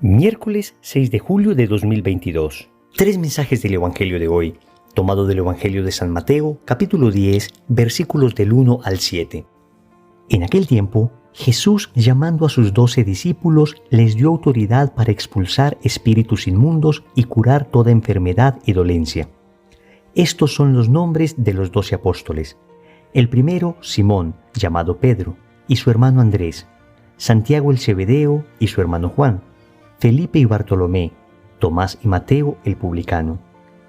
Miércoles 6 de julio de 2022. 3 mensajes del Evangelio de hoy, tomado del Evangelio de San Mateo, capítulo 10, versículos del 1 al 7. En aquel tiempo, Jesús, llamando a sus 12 discípulos, les dio autoridad para expulsar espíritus inmundos y curar toda enfermedad y dolencia. Estos son los nombres de los 12 apóstoles. El primero, Simón, llamado Pedro, y su hermano Andrés, Santiago el Zebedeo y su hermano Juan, Felipe y Bartolomé, Tomás y Mateo el publicano,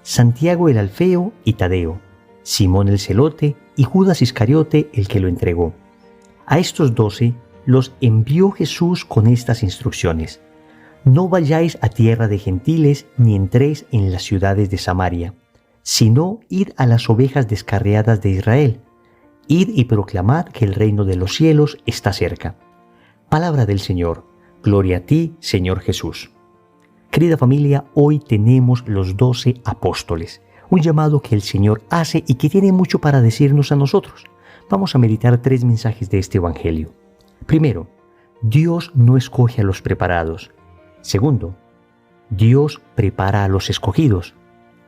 Santiago el Alfeo y Tadeo, Simón el Celote y Judas Iscariote el que lo entregó. A estos 12 los envió Jesús con estas instrucciones: no vayáis a tierra de gentiles ni entréis en las ciudades de Samaria, sino id a las ovejas descarriadas de Israel. Id y proclamad que el reino de los cielos está cerca. Palabra del Señor. Gloria a ti, Señor Jesús. Querida familia, hoy tenemos los 12 apóstoles, un llamado que el Señor hace y que tiene mucho para decirnos a nosotros. Vamos a meditar 3 mensajes de este Evangelio. Primero, Dios no escoge a los preparados. Segundo, Dios prepara a los escogidos.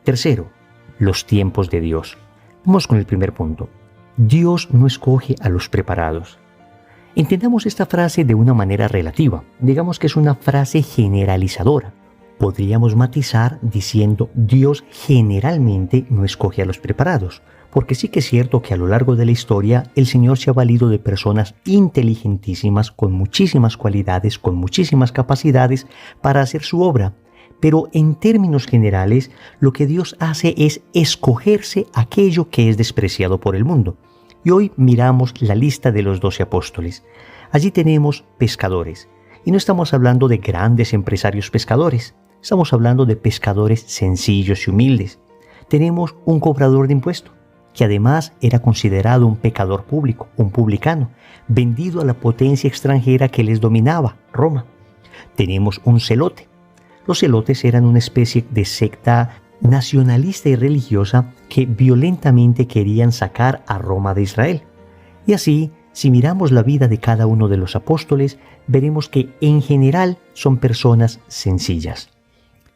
Tercero, los tiempos de Dios. Vamos con el primer punto. Dios no escoge a los preparados. Entendamos esta frase de una manera relativa. Digamos que es una frase generalizadora. Podríamos matizar diciendo Dios generalmente no escoge a los preparados, porque sí que es cierto que a lo largo de la historia el Señor se ha valido de personas inteligentísimas, con muchísimas cualidades, con muchísimas capacidades para hacer su obra. Pero en términos generales, lo que Dios hace es escogerse aquello que es despreciado por el mundo. Y hoy miramos la lista de los 12 apóstoles. Allí tenemos pescadores. Y no estamos hablando de grandes empresarios pescadores. Estamos hablando de pescadores sencillos y humildes. Tenemos un cobrador de impuestos, que además era considerado un pecador público, un publicano, vendido a la potencia extranjera que les dominaba, Roma. Tenemos un celote. Los celotes eran una especie de secta nacionalista y religiosa que violentamente querían sacar a Roma de Israel. Y así, si miramos la vida de cada uno de los apóstoles, veremos que en general son personas sencillas.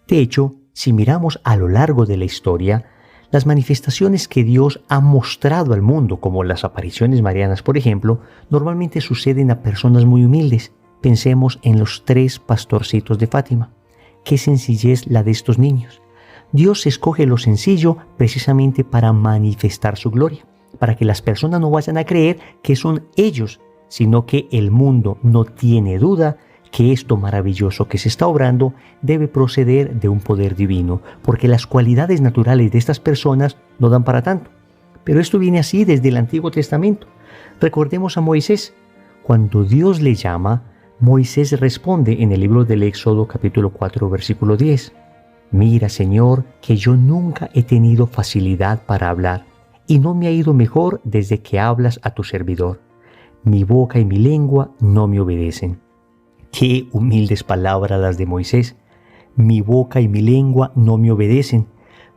De hecho, si miramos a lo largo de la historia, las manifestaciones que Dios ha mostrado al mundo, como las apariciones marianas, por ejemplo, normalmente suceden a personas muy humildes. Pensemos en los 3 pastorcitos de Fátima. Qué sencillez la de estos niños. Dios escoge lo sencillo precisamente para manifestar su gloria, para que las personas no vayan a creer que son ellos, sino que el mundo no tiene duda que esto maravilloso que se está obrando debe proceder de un poder divino, porque las cualidades naturales de estas personas no dan para tanto. Pero esto viene así desde el Antiguo Testamento. Recordemos a Moisés. Cuando Dios le llama, Moisés responde en el libro del Éxodo capítulo 4 versículo 10. Mira, Señor, que yo nunca he tenido facilidad para hablar, y no me ha ido mejor desde que hablas a tu servidor. Mi boca y mi lengua no me obedecen. Qué humildes palabras las de Moisés. Mi boca y mi lengua no me obedecen.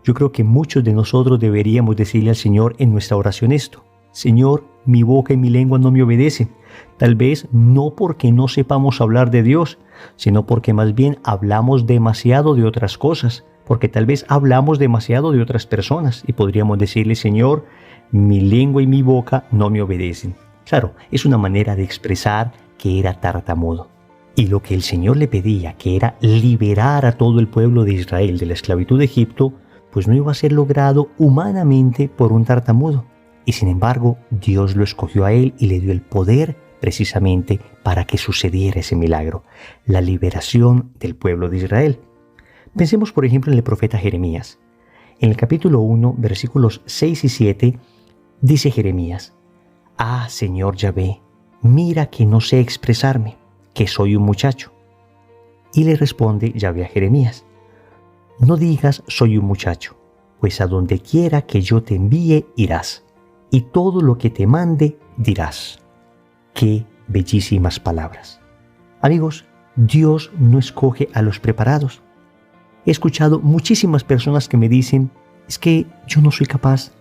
Yo creo que muchos de nosotros deberíamos decirle al Señor en nuestra oración esto: Señor, mi boca y mi lengua no me obedecen. Tal vez no porque no sepamos hablar de Dios, sino porque más bien hablamos demasiado de otras cosas, porque tal vez hablamos demasiado de otras personas y podríamos decirle: Señor, mi lengua y mi boca no me obedecen. Claro, es una manera de expresar que era tartamudo. Y lo que el Señor le pedía, que era liberar a todo el pueblo de Israel de la esclavitud de Egipto, pues no iba a ser logrado humanamente por un tartamudo. Y sin embargo, Dios lo escogió a él y le dio el poder precisamente para que sucediera ese milagro, la liberación del pueblo de Israel. Pensemos, por ejemplo, en el profeta Jeremías. En el capítulo 1, versículos 6 y 7, dice Jeremías: Ah, Señor Yahvé, mira que no sé expresarme, que soy un muchacho. Y le responde Yahvé a Jeremías: No digas soy un muchacho, pues a donde quiera que yo te envíe irás, y todo lo que te mande dirás. ¡Qué bellísimas palabras! Amigos, Dios no escoge a los preparados. He escuchado muchísimas personas que me dicen: es que yo no soy capaz,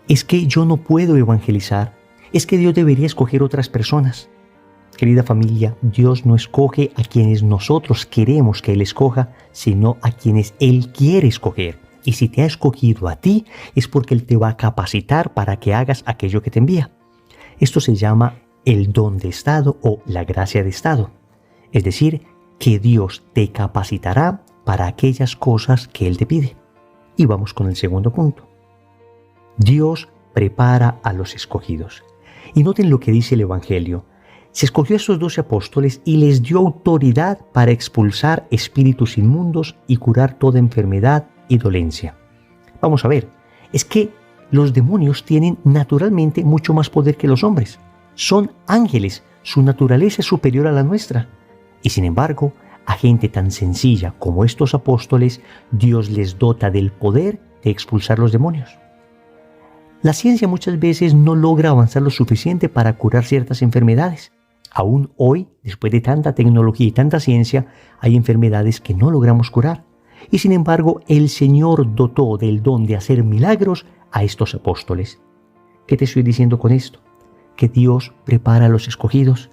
es que yo no puedo evangelizar, es que Dios debería escoger otras personas. Querida familia, Dios no escoge a quienes nosotros queremos que Él escoja, sino a quienes Él quiere escoger. Y si te ha escogido a ti, es porque Él te va a capacitar para que hagas aquello que te envía. Esto se llama el don de estado o la gracia de estado. Es decir, que Dios te capacitará para aquellas cosas que Él te pide. Y vamos con el segundo punto. Dios prepara a los escogidos. Y noten lo que dice el Evangelio. Se escogió a estos 12 apóstoles y les dio autoridad para expulsar espíritus inmundos y curar toda enfermedad y dolencia. Vamos a ver, es que los demonios tienen naturalmente mucho más poder que los hombres. Son ángeles, su naturaleza es superior a la nuestra. Y sin embargo, a gente tan sencilla como estos apóstoles, Dios les dota del poder de expulsar los demonios. La ciencia muchas veces no logra avanzar lo suficiente para curar ciertas enfermedades. Aún hoy, después de tanta tecnología y tanta ciencia, hay enfermedades que no logramos curar. Y sin embargo, el Señor dotó del don de hacer milagros a estos apóstoles. ¿Qué te estoy diciendo con esto? Que Dios prepara a los escogidos,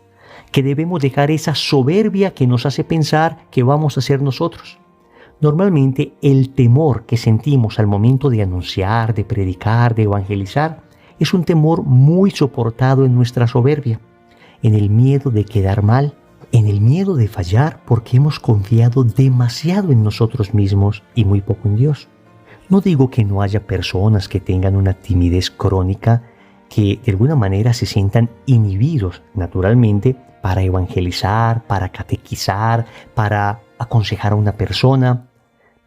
que debemos dejar esa soberbia que nos hace pensar que vamos a ser nosotros. Normalmente el temor que sentimos al momento de anunciar, de predicar, de evangelizar, es un temor muy soportado en nuestra soberbia, en el miedo de quedar mal, en el miedo de fallar porque hemos confiado demasiado en nosotros mismos y muy poco en Dios. No digo que no haya personas que tengan una timidez crónica, que de alguna manera se sientan inhibidos naturalmente para evangelizar, para catequizar, para aconsejar a una persona.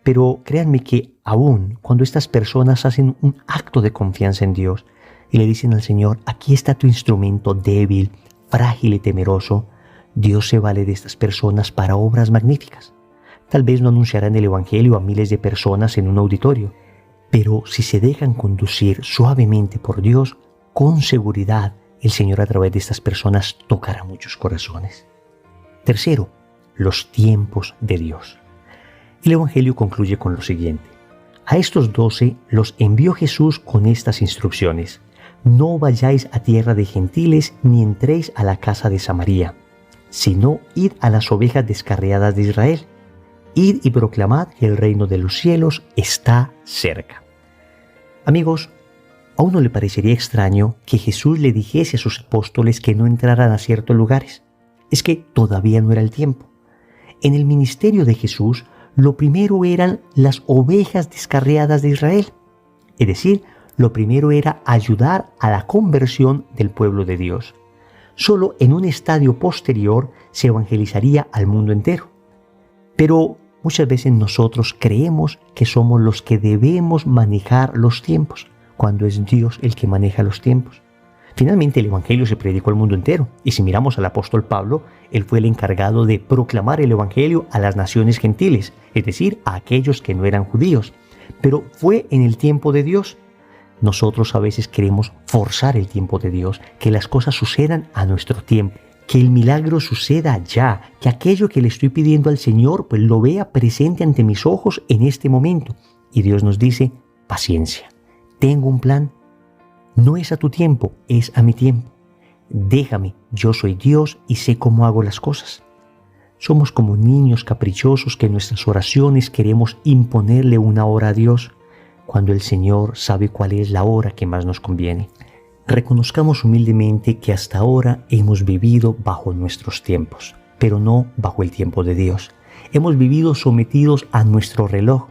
Pero créanme que aún cuando estas personas hacen un acto de confianza en Dios y le dicen al Señor, aquí está tu instrumento débil, frágil y temeroso, Dios se vale de estas personas para obras magníficas. Tal vez no anunciarán el Evangelio a miles de personas en un auditorio, pero si se dejan conducir suavemente por Dios, con seguridad el Señor a través de estas personas tocará muchos corazones. Tercero, los tiempos de Dios. El Evangelio concluye con lo siguiente. A estos 12 los envió Jesús con estas instrucciones. No vayáis a tierra de gentiles ni entréis a la casa de Samaria, sino id a las ovejas descarriadas de Israel. Id y proclamad que el reino de los cielos está cerca. Amigos, ¿a uno le parecería extraño que Jesús le dijese a sus apóstoles que no entraran a ciertos lugares? Es que todavía no era el tiempo. En el ministerio de Jesús, lo primero eran las ovejas descarriadas de Israel. Es decir, lo primero era ayudar a la conversión del pueblo de Dios. Solo en un estadio posterior se evangelizaría al mundo entero. Pero muchas veces nosotros creemos que somos los que debemos manejar los tiempos, cuando es Dios el que maneja los tiempos. Finalmente el Evangelio se predicó al mundo entero, y si miramos al apóstol Pablo, él fue el encargado de proclamar el Evangelio a las naciones gentiles, es decir, a aquellos que no eran judíos. Pero fue en el tiempo de Dios. Nosotros a veces queremos forzar el tiempo de Dios, que las cosas sucedan a nuestro tiempo, que el milagro suceda ya, que aquello que le estoy pidiendo al Señor, pues lo vea presente ante mis ojos en este momento. Y Dios nos dice, paciencia, tengo un plan. No es a tu tiempo, es a mi tiempo. Déjame, yo soy Dios y sé cómo hago las cosas. Somos como niños caprichosos que en nuestras oraciones queremos imponerle una hora a Dios, cuando el Señor sabe cuál es la hora que más nos conviene. Reconozcamos humildemente que hasta ahora hemos vivido bajo nuestros tiempos, pero no bajo el tiempo de Dios. Hemos vivido sometidos a nuestro reloj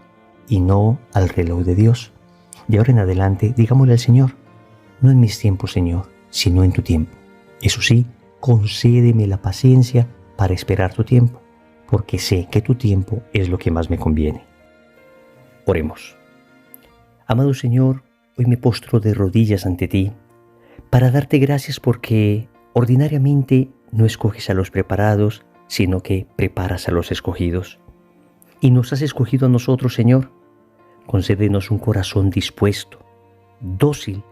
y no al reloj de Dios. De ahora en adelante, digámosle al Señor, no en mis tiempos, Señor, sino en tu tiempo. Eso sí, concédeme la paciencia para esperar tu tiempo, porque sé que tu tiempo es lo que más me conviene. Oremos. Amado Señor, hoy me postro de rodillas ante ti para darte gracias porque ordinariamente no escoges a los preparados, sino que preparas a los escogidos. Y nos has escogido a nosotros, Señor. Concédenos un corazón dispuesto, dócil.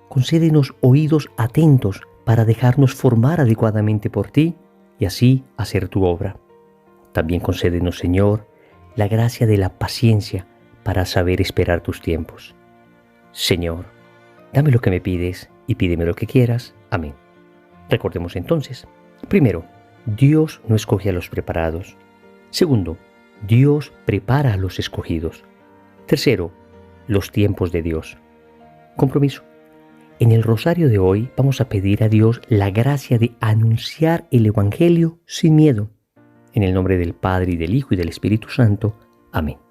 Concédenos oídos atentos para dejarnos formar adecuadamente por ti y así hacer tu obra. También concédenos, Señor, la gracia de la paciencia para saber esperar tus tiempos. Señor, dame lo que me pides y pídeme lo que quieras. Amén. Recordemos entonces, Primero, Dios no escoge a los preparados. Segundo, Dios prepara a los escogidos. Tercero, los tiempos de Dios. Compromiso. En el rosario de hoy vamos a pedir a Dios la gracia de anunciar el Evangelio sin miedo. En el nombre del Padre, y del Hijo, y del Espíritu Santo. Amén.